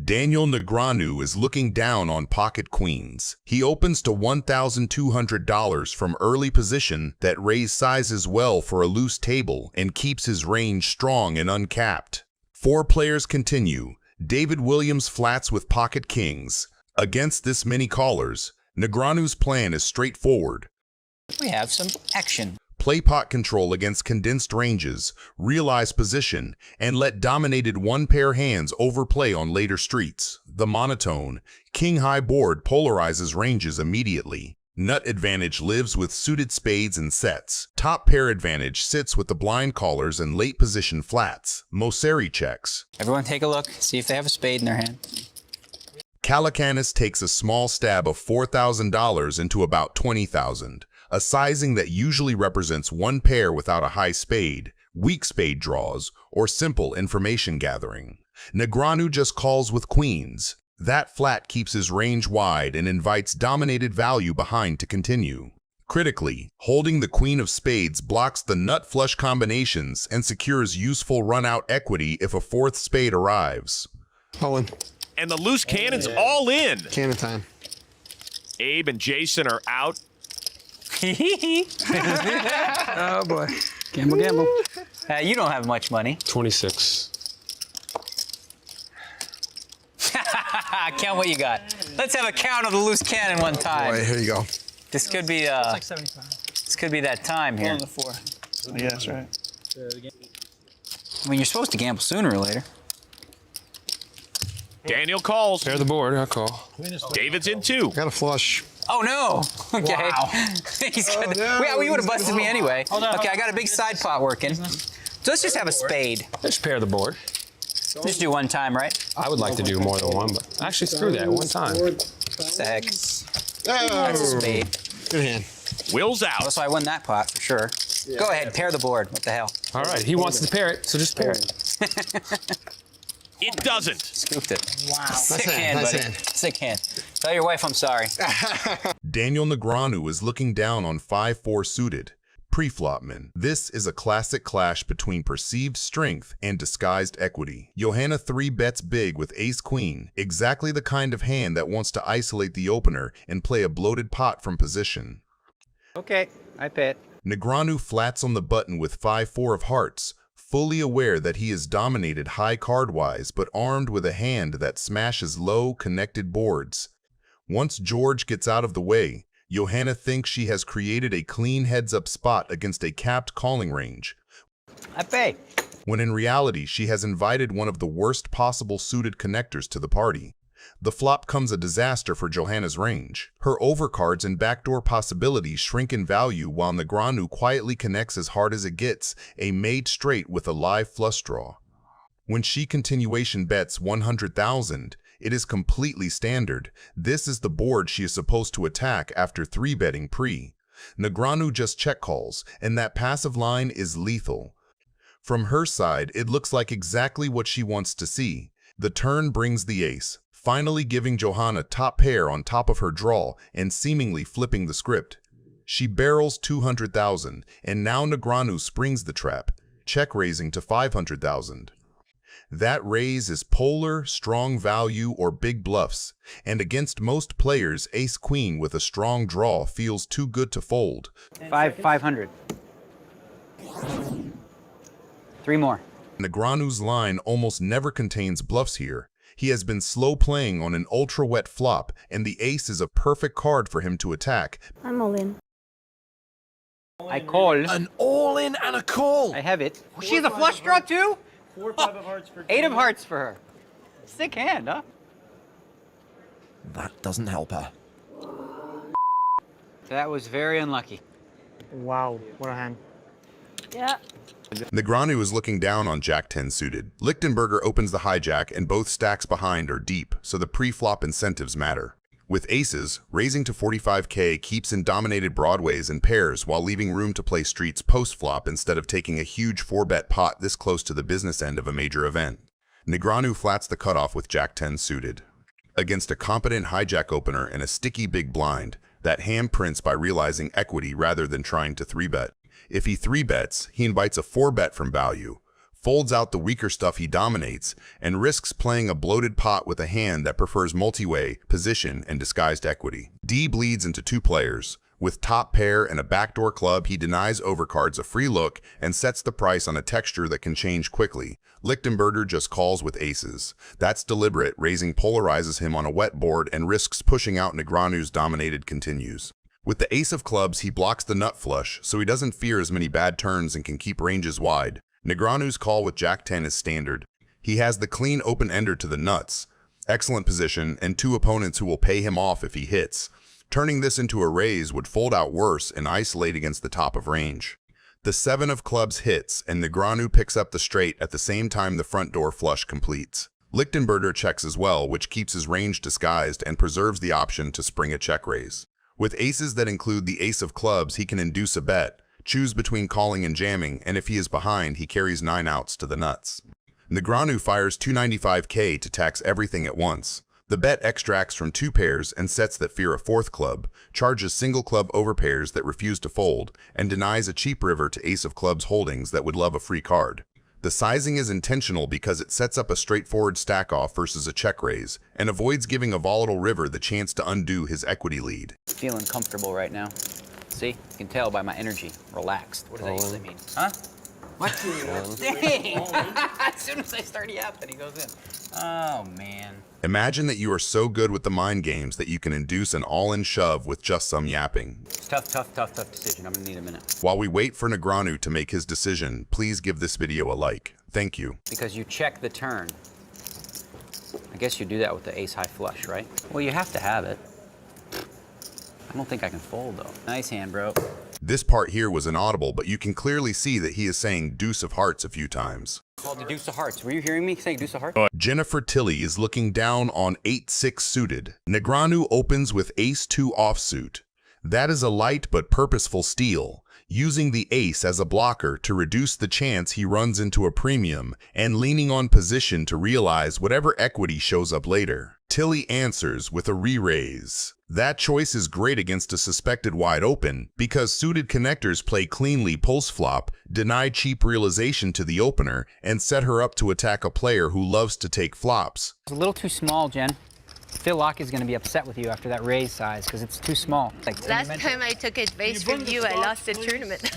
Daniel Negreanu is looking down on pocket queens. He opens to $1,200 from early position that raise sizes well for a loose table and keeps his range strong and uncapped. Four players continue. David Williams flats with pocket kings. Against this many callers, Negreanu's plan is straightforward. We have some action. Play pot control against condensed ranges, realize position, and let dominated one-pair hands overplay on later streets. The monotone, king-high board polarizes ranges immediately. Nut advantage lives with suited spades and sets. Top pair advantage sits with the blind callers and late position flats. Moseri checks. Everyone take a look, see if they have a spade in their hand. Calacanis takes a small stab of $4,000 into about $20,000. A sizing that usually represents one pair without a high spade, weak spade draws, or simple information gathering. Negreanu just calls with queens. That flat keeps his range wide and invites dominated value behind to continue. Critically, holding the queen of spades blocks the nut flush combinations and secures useful run-out equity if a fourth spade arrives. All in. And the loose cannon's all in. Cannon time. Abe and Jason are out. Oh boy. Gamble, gamble. You don't have much money. 26. Count what you got. Let's have a count of the loose cannon one time. Boy, here you go. This could be It's like 75. this could be that time here. On the 4. Yeah, that's right. I mean, you're supposed to gamble sooner or later. Daniel calls. Pair the board, I'll call. David's in 2. Got a flush. Oh no! Okay. Wow. He's gonna, no, well, you would have busted me anyway. Hold on, Okay, I got a big side pot working. So let's just have a spade. Just pair the board. Just do one time, right? I would like to do more than one, but actually screw that, one time. What the heck? That's a spade. Good hand. Will's out. Oh, so I won that pot for sure. Go ahead, pair the board. What the hell? All right, he wants to pair it, so just pair it. It doesn't. Scooped it. Wow. Sick Nice hand, nice buddy. hand. Sick hand. Tell your wife I'm sorry. Daniel Negreanu is looking down on 5-4 suited. Pre-flopman. This is a classic clash between perceived strength and disguised equity. Johanna 3-bets big with ace-queen, exactly the kind of hand that wants to isolate the opener and play a bloated pot from position. Okay, I bet. Negreanu flats on the button with 5-4 of hearts, fully aware that he is dominated high card-wise but armed with a hand that smashes low, connected boards. Once George gets out of the way, Johanna thinks she has created a clean heads-up spot against a capped calling range, I pay. when in reality she has invited one of the worst possible suited connectors to the party. The flop comes a disaster for Johanna's range. Her overcards and backdoor possibilities shrink in value while Negreanu quietly connects as hard as it gets, a made straight with a live flush draw. When she continuation bets 100,000, it is completely standard. This is the board she is supposed to attack after 3-betting pre. Negreanu just check calls, and that passive line is lethal. From her side, it looks like exactly what she wants to see. The turn brings the ace, finally giving Johanna top pair on top of her draw and seemingly flipping the script. She barrels 200,000, and now Negreanu springs the trap, check raising to 500,000. That raise is polar, strong value, or big bluffs, and against most players, ace-queen with a strong draw feels too good to fold. 500. 3 more. Negreanu's line almost never contains bluffs here. He has been slow playing on an ultra-wet flop, and the ace is a perfect card for him to attack. I'm all in. I call. An all-in and a call. I have it. She has a flush draw too? 4 or 5 of hearts for 8 of hearts for her. Sick hand, huh? That doesn't help her. That was very unlucky. Wow, what a hand. Yeah. Negreanu is looking down on Jack-10 suited. Lichtenberger opens the hijack and both stacks behind are deep, so the pre-flop incentives matter. With aces, raising to 45K keeps in dominated broadways and pairs while leaving room to play streets post-flop instead of taking a huge 4-bet pot this close to the business end of a major event. Negreanu flats the cutoff with Jack-10 suited. Against a competent hijack opener and a sticky big blind, that hand prints by realizing equity rather than trying to 3-bet. If he 3-bets, he invites a 4-bet from value. folds out the weaker stuff he dominates, and risks playing a bloated pot with a hand that prefers multi-way, position, and disguised equity. D bleeds into 2 players. With top pair and a backdoor club, he denies overcards a free look and sets the price on a texture that can change quickly. Lichtenberger just calls with aces. That's deliberate, raising polarizes him on a wet board and risks pushing out Negreanu's dominated continues. With the ace of clubs, he blocks the nut flush, so he doesn't fear as many bad turns and can keep ranges wide. Negreanu's call with Jack 10 is standard. He has the clean open-ender to the nuts, excellent position, and 2 opponents who will pay him off if he hits. Turning this into a raise would fold out worse and isolate against the top of range. The 7 of clubs hits, and Negreanu picks up the straight at the same time the front door flush completes. Lichtenberger checks as well, which keeps his range disguised and preserves the option to spring a check raise. With aces that include the ace of clubs, he can induce a bet, choose between calling and jamming, and if he is behind, he carries 9 outs to the nuts. Negreanu fires 295k to tax everything at once. The bet extracts from 2 pairs and sets that fear a 4th club, charges single club over pairs that refuse to fold, and denies a cheap river to ace of clubs holdings that would love a free card. The sizing is intentional because it sets up a straightforward stack-off versus a check raise, and avoids giving a volatile river the chance to undo his equity lead. Feeling comfortable right now. See? You can tell by my energy. Relaxed. What does that usually mean? Huh? What? Dang! As soon as I start yapping, he goes in. Oh, man. Imagine that you are so good with the mind games that you can induce an all-in shove with just some yapping. Tough decision. I'm gonna need a minute. While we wait for Negreanu to make his decision, please give this video a like. Thank you. Because you check the turn. I guess you do that with the ace high flush, right? Well, you have to have it. I don't think I can fold, though. Nice hand, bro. This part here was inaudible, but you can clearly see that he is saying deuce of hearts a few times. Called the deuce of hearts. Were you hearing me saying deuce of hearts? Jennifer Tilly is looking down on 8-6 suited. Negreanu opens with ace-2 offsuit. That is a light but purposeful steal, using the ace as a blocker to reduce the chance he runs into a premium and leaning on position to realize whatever equity shows up later. Tilly answers with a re-raise. That choice is great against a suspected wide open because suited connectors play cleanly post-flop, deny cheap realization to the opener, and set her up to attack a player who loves to take flops. It's a little too small, Jen. Phil Locke is going to be upset with you after that raise size because it's too small. Like, Last time I took advice from you, I lost the tournament.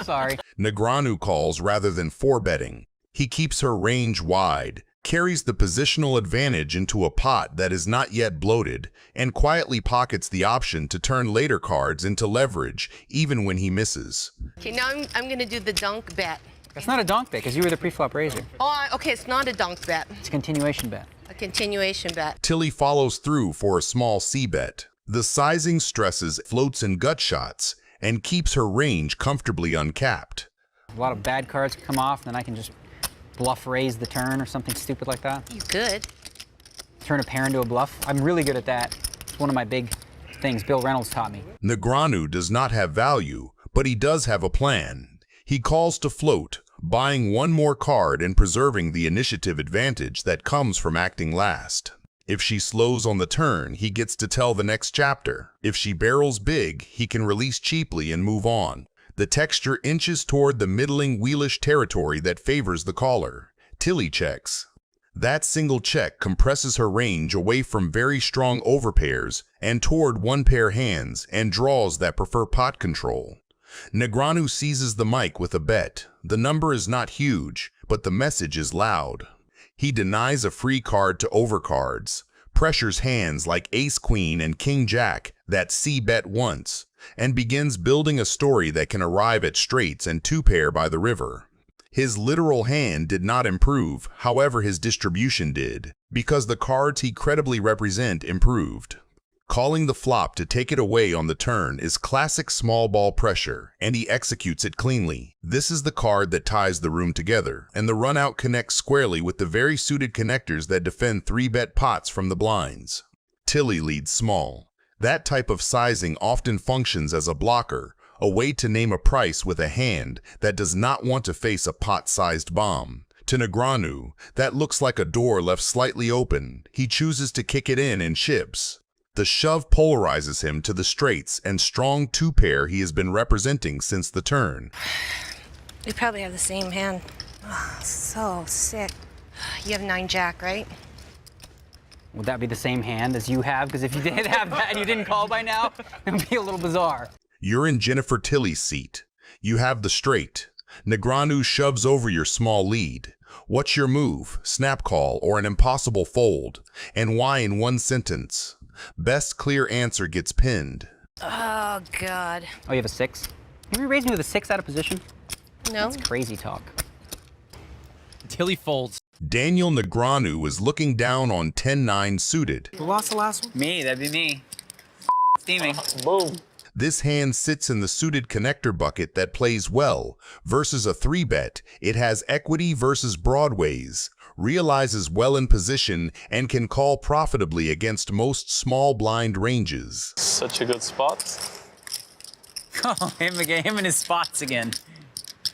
Sorry. Negreanu calls rather than 4-betting. He keeps her range wide, carries the positional advantage into a pot that is not yet bloated, and quietly pockets the option to turn later cards into leverage, even when he misses. Okay, now I'm going to do the dunk bet. That's not a donk bet because you were the pre-flop raiser. Oh, okay, it's not a dunk bet. It's a continuation bet. A continuation bet. Tilly follows through for a small C-bet. The sizing stresses floats and gut shots, and keeps her range comfortably uncapped. A lot of bad cards come off, and then I can just bluff raise the turn or something stupid like that. You could. Turn a pair into a bluff. I'm really good at that. It's one of my big things Bill Reynolds taught me. Negreanu does not have value, but he does have a plan. He calls to float, buying one more card and preserving the initiative advantage that comes from acting last. If she slows on the turn, he gets to tell the next chapter. If she barrels big, he can release cheaply and move on. The texture inches toward the middling wheelish territory that favors the caller. Tilly checks. That single check compresses her range away from very strong overpairs and toward one-pair hands and draws that prefer pot control. Negreanu seizes the mic with a bet. The number is not huge, but the message is loud. He denies a free card to overcards, pressures hands like ace-queen and king-jack that C-bet once, and begins building a story that can arrive at straights and 2-pair by the river. His literal hand did not improve, however his distribution did, because the cards he credibly represent improved. Calling the flop to take it away on the turn is classic small ball pressure, and he executes it cleanly. This is the card that ties the room together, and the run-out connects squarely with the very suited connectors that defend 3-bet pots from the blinds. Tilly leads small. That type of sizing often functions as a blocker, a way to name a price with a hand that does not want to face a pot-sized bomb. To Negreanu, that looks like a door left slightly open. He chooses to kick it in and chips. The shove polarizes him to the straights and strong 2-pair he has been representing since the turn. We probably have the same hand. So sick. You have 9 jack, right? Would that be the same hand as you have? Because if you did have that and you didn't call by now, it would be a little bizarre. You're in Jennifer Tilly's seat. You have the straight. Negreanu shoves over your small lead. What's your move, snap call, or an impossible fold? And why in one sentence? Best clear answer gets pinned. Oh, God. Oh, you have a 6? You raised me with a 6 out of position? No? That's crazy talk. Tilly folds. Daniel Negreanu is looking down on 10-9 suited. Who lost the last one? Me, that'd be me. Steaming. Boom. This hand sits in the suited connector bucket that plays well. Versus a 3-bet, it has equity versus broadways, realizes well in position, and can call profitably against most small blind ranges. Such a good spot. Oh, him again, him and his spots again.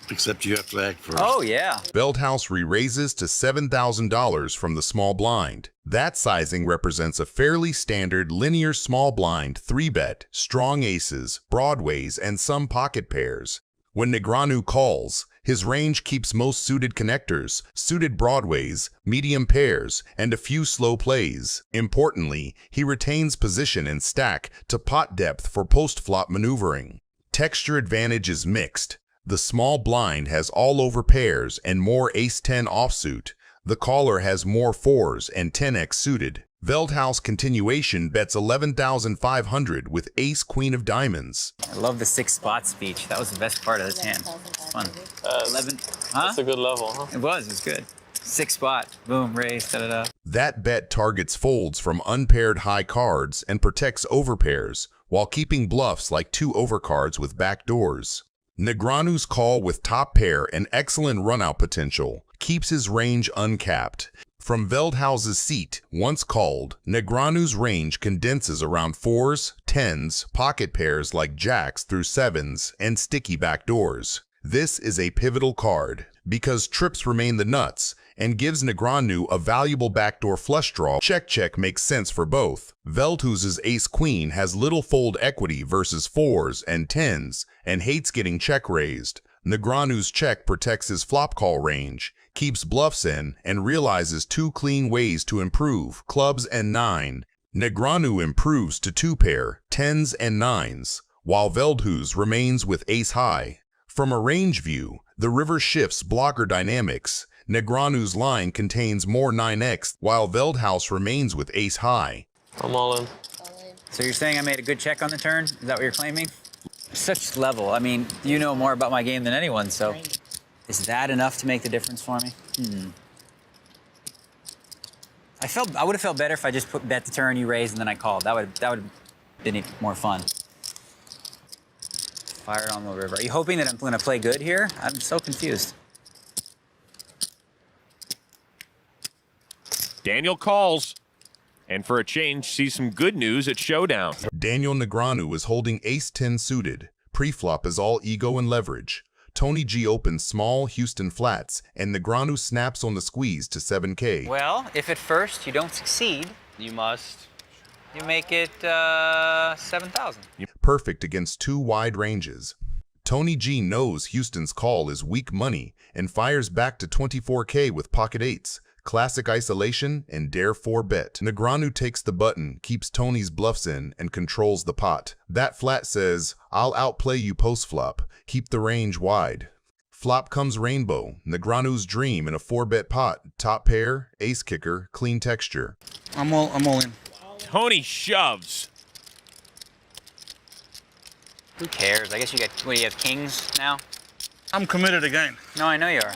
Except you have to act first. Oh, yeah. Veldhouse re-raises to $7,000 from the small blind. That sizing represents a fairly standard linear small blind 3-bet, strong aces, broadways, and some pocket pairs. When Negreanu calls, his range keeps most suited connectors, suited broadways, medium pairs, and a few slow plays. Importantly, he retains position and stack to pot depth for post-flop maneuvering. Texture advantage is mixed. The small blind has all over pairs and more ace-10 offsuit. The caller has more 4s and 10x suited. Veldhouse continuation bets $11,500 with ace-queen of diamonds. I love the 6 spot speech. That was the best part of this hand. It's fun. 11. Huh? That's a good level, huh? It was good. 6 spot. Boom, raise, da-da-da. That bet targets folds from unpaired high cards and protects overpairs, while keeping bluffs like 2 overcards with backdoors. Negreanu's call with top pair and excellent runout potential keeps his range uncapped. From Veldhouse's seat, once called, Negreanu's range condenses around 4s, 10s, pocket pairs like jacks through 7s, and sticky backdoors. This is a pivotal card, because trips remain the nuts, and gives Negreanu a valuable backdoor flush draw. Check-check makes sense for both. Veldhouse's ace-queen has little fold equity versus 4s and 10s, and hates getting check-raised. Negreanu's check protects his flop call range, keeps bluffs in, and realizes 2 clean ways to improve, clubs and 9. Negreanu improves to 2-pair, 10s and 9s, while Veldhouse remains with ace-high. From a range view, the river shifts blocker dynamics. Negreanu's line contains more 9x, while Veldhouse remains with ace-high. I'm all in. So you're saying I made a good check on the turn? Is that what you're claiming? Such level. I mean, you know more about my game than anyone, so is that enough to make the difference for me? I would have felt better if I just bet the turn, you raised, and then I called. That would have been even more fun. Fire on the river. Are you hoping that I'm going to play good here? I'm so confused. Daniel calls. And for a change, sees some good news at Showdown. Daniel Negreanu is holding ace-10 suited. Pre-flop is all ego and leverage. Tony G opens small Houston flats, and Negreanu snaps on the squeeze to 7K. Well, if at first you don't succeed, You must. you make it 7,000. Perfect against 2 wide ranges. Tony G knows Houston's call is weak money and fires back to 24K with pocket 8s. Classic isolation and dare 4-bet. Negreanu takes the button, keeps Tony's bluffs in, and controls the pot. That flat says, I'll outplay you post-flop. Keep the range wide. Flop comes rainbow, Negreanu's dream in a 4-bet pot. Top pair, ace kicker, clean texture. I'm all in. Tony shoves. Who cares? I guess you got, what, do you have kings now? I'm committed again. No, I know you are.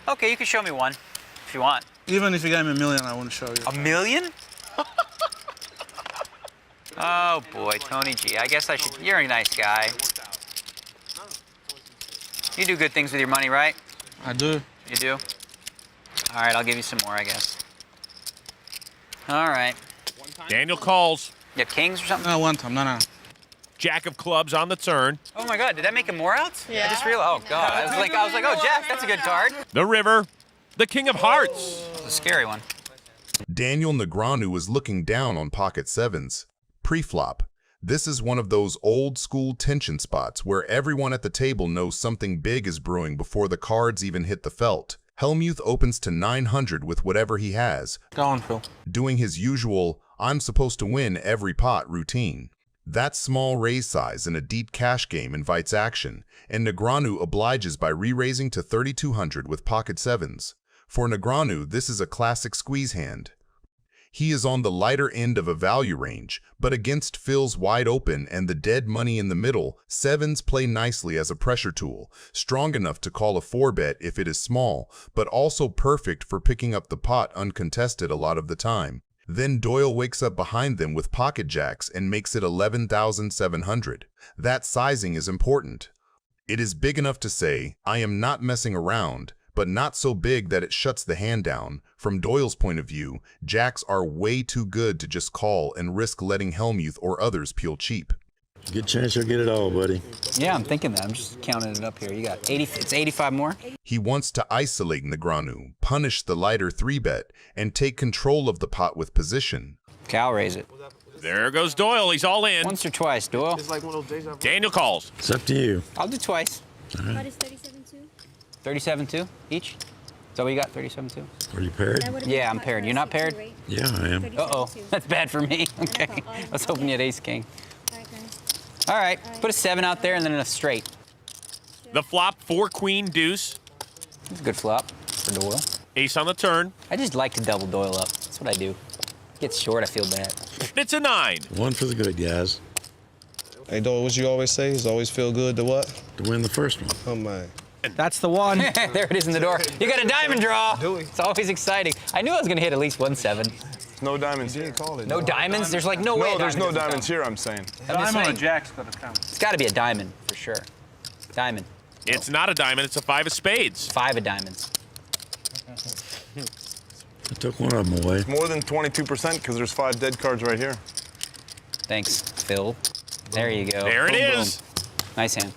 Okay, you can show me one if you want. Even if you gave me $1 million, I wouldn't show you. $1 million? Oh boy, Tony G. I guess I should. You're a nice guy. You do good things with your money, right? I do. You do? All right, I'll give you some more, I guess. All right. Daniel calls. You have kings or something? No, one time. No. Jack of clubs on the turn. Oh my God, did that make him more outs? Yeah. I just realized. Oh God, I was like, oh Jack, that's a good card. The river. The king of hearts. It's a scary one. Daniel Negreanu is looking down on pocket 7s. Pre-flop. This is one of those old-school tension spots where everyone at the table knows something big is brewing before the cards even hit the felt. Helmuth opens to 900 with whatever he has, Go on, Phil. doing his usual, I'm supposed to win every pot routine. That small raise size in a deep cash game invites action, and Negreanu obliges by re-raising to 3,200 with pocket sevens. For Negreanu, this is a classic squeeze hand. He is on the lighter end of a value range, but against Phil's wide open and the dead money in the middle, sevens play nicely as a pressure tool, strong enough to call a 4-bet if it is small, but also perfect for picking up the pot uncontested a lot of the time. Then Doyle wakes up behind them with pocket jacks and makes it 11,700. That sizing is important. It is big enough to say, I am not messing around, but not so big that it shuts the hand down. From Doyle's point of view, jacks are way too good to just call and risk letting Helmuth or others peel cheap. Good chance you'll get it all, buddy. Yeah, I'm thinking that. I'm just counting it up here. You got 80, it's 85 more? He wants to isolate Negreanu, punish the lighter 3-bet, and take control of the pot with position. Okay, I'll raise it. There goes Doyle. He's all in. Once or twice, Doyle. Daniel calls. It's up to you. I'll do twice. What is 37-2? 37-2 each? Is that what you got, 37-2? Are you paired? Yeah, I'm paired. You're not paired? Yeah, I am. Uh-oh, that's bad for me. Okay, I was hoping you had ace-king. All right, put a 7 out there and then a straight. The flop, 4-queen deuce. That's a good flop for Doyle. Ace on the turn. I just like to double Doyle up. That's what I do. Gets short, I feel bad. It's a 9. One for the good guys. Hey, Doyle, what you always say is always feel good to what? To win the first one. Oh, man. That's the one. There it is in the door. You got a diamond draw. It's always exciting. I knew I was going to hit at least 1 7. No diamonds here. No diamonds? There's like no way. No, there's no diamonds here, I'm saying. I'm just Diamond or saying. jack's got to count. It's got to be a diamond for sure. Diamond. It's not a diamond. It's a 5 of spades. 5 of diamonds. I took one of them away. More than 22% because there's 5 dead cards right here. Thanks, Phil. There you go. There it Boom, is. boom. Nice hand.